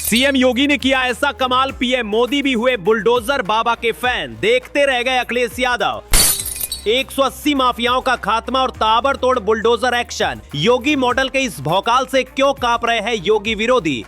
CM योगी ने किया ऐसा कमाल, पीएम मोदी भी हुए बुलडोजर बाबा के फैन। देखते रह गए अखिलेश यादव। 180 माफियाओं का खात्मा और ताबड़तोड़ बुलडोजर एक्शन। योगी मॉडल के इस भौकाल से क्यों कांप रहे हैं योगी विरोधी?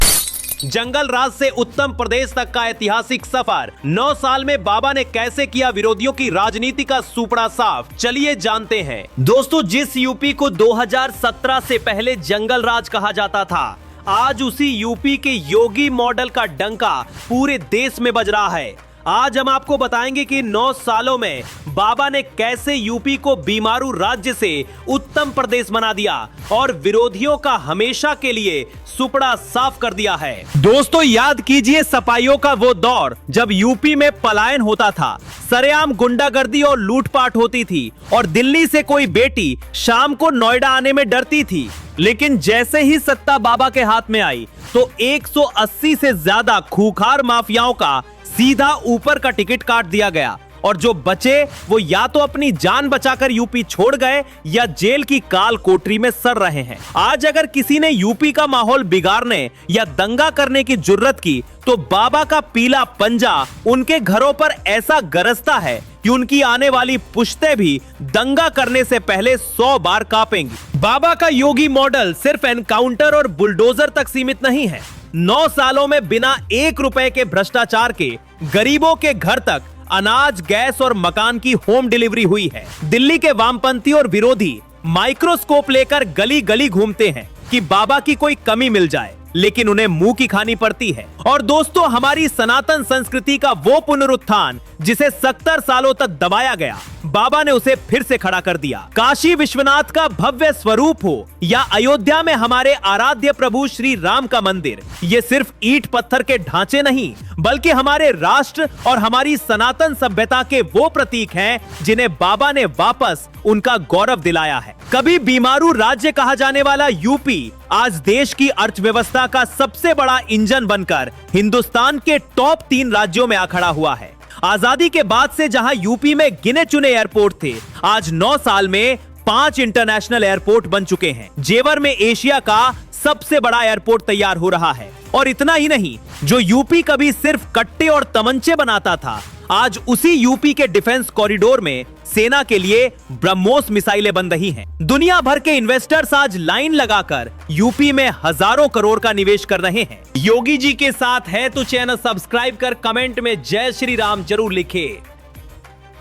जंगल राज से उत्तर प्रदेश तक का ऐतिहासिक सफर। 9 साल में बाबा ने कैसे किया विरोधियों की राजनीति का सुपड़ा साफ, चलिए जानते हैं। दोस्तों, जिस यूपी को 2017 से पहले जंगल राज कहा जाता था, आज उसी यूपी के योगी मॉडल का डंका पूरे देश में बज रहा है। आज हम आपको बताएंगे कि 9 सालों में बाबा ने कैसे यूपी को बीमारू राज्य से उत्तम प्रदेश बना दिया और विरोधियों का हमेशा के लिए सुपड़ा साफ कर दिया है। दोस्तों, याद कीजिए सपाइयों का वो दौर जब यूपी में पलायन होता था, सरेआम गुंडागर्दी और लूटपाट होती थी और दिल्ली से कोई बेटी शाम को नोएडा आने में डरती थी। लेकिन जैसे ही सत्ता बाबा के हाथ में आई तो 180 से ज्यादा खूंखार माफियाओं का सीधा ऊपर का टिकट काट दिया गया और जो बचे वो या तो अपनी जान बचाकर यूपी छोड़ गए या जेल की काल कोठरी में सड़ रहे हैं। आज अगर किसी ने यूपी का माहौल बिगाड़ने या दंगा करने की जुर्रत की तो बाबा का पीला पंजा उनके घरों पर ऐसा गरजता है कि उनकी आने वाली पुश्तें भी दंगा करने से पहले 100 बार कांपेंगी। बाबा का योगी मॉडल सिर्फ एनकाउंटर और बुलडोजर तक सीमित नहीं है। 9 सालों में बिना 1 रुपए के भ्रष्टाचार के गरीबों के घर तक अनाज, गैस और मकान की होम डिलीवरी हुई है। दिल्ली के वामपंथी और विरोधी माइक्रोस्कोप लेकर गली गली घूमते हैं कि बाबा की कोई कमी मिल जाए, लेकिन उन्हें मुंह की खानी पड़ती है। और दोस्तों, हमारी सनातन संस्कृति का वो पुनरुत्थान जिसे 70 सालों तक दबाया गया, बाबा ने उसे फिर से खड़ा कर दिया। काशी विश्वनाथ का भव्य स्वरूप हो या अयोध्या में हमारे आराध्य प्रभु श्री राम का मंदिर, ये सिर्फ ईंट पत्थर के ढांचे नहीं बल्कि हमारे राष्ट्र और हमारी सनातन सभ्यता के वो प्रतीक हैं जिन्हें बाबा ने वापस उनका गौरव दिलाया है। कभी बीमारू राज्य कहा जाने वाला यूपी आज देश की अर्थव्यवस्था का सबसे बड़ा इंजन बनकर हिंदुस्तान के टॉप 3 राज्यों में आ खड़ा हुआ है। आजादी के बाद से जहां यूपी में गिने चुने एयरपोर्ट थे, आज 9 साल में 5 इंटरनेशनल एयरपोर्ट बन चुके हैं। जेवर में एशिया का सबसे बड़ा एयरपोर्ट तैयार हो रहा है। और इतना ही नहीं, जो यूपी कभी सिर्फ कट्टे और तमंचे बनाता था, आज उसी यूपी के डिफेंस कॉरिडोर में सेना के लिए ब्रह्मोस मिसाइलें बन रही हैं। दुनिया भर के इन्वेस्टर्स आज लाइन लगाकर यूपी में हजारों करोड़ का निवेश कर रहे हैं। योगी जी के साथ है तो चैनल सब्सक्राइब कर कमेंट में जय श्री राम जरूर लिखे।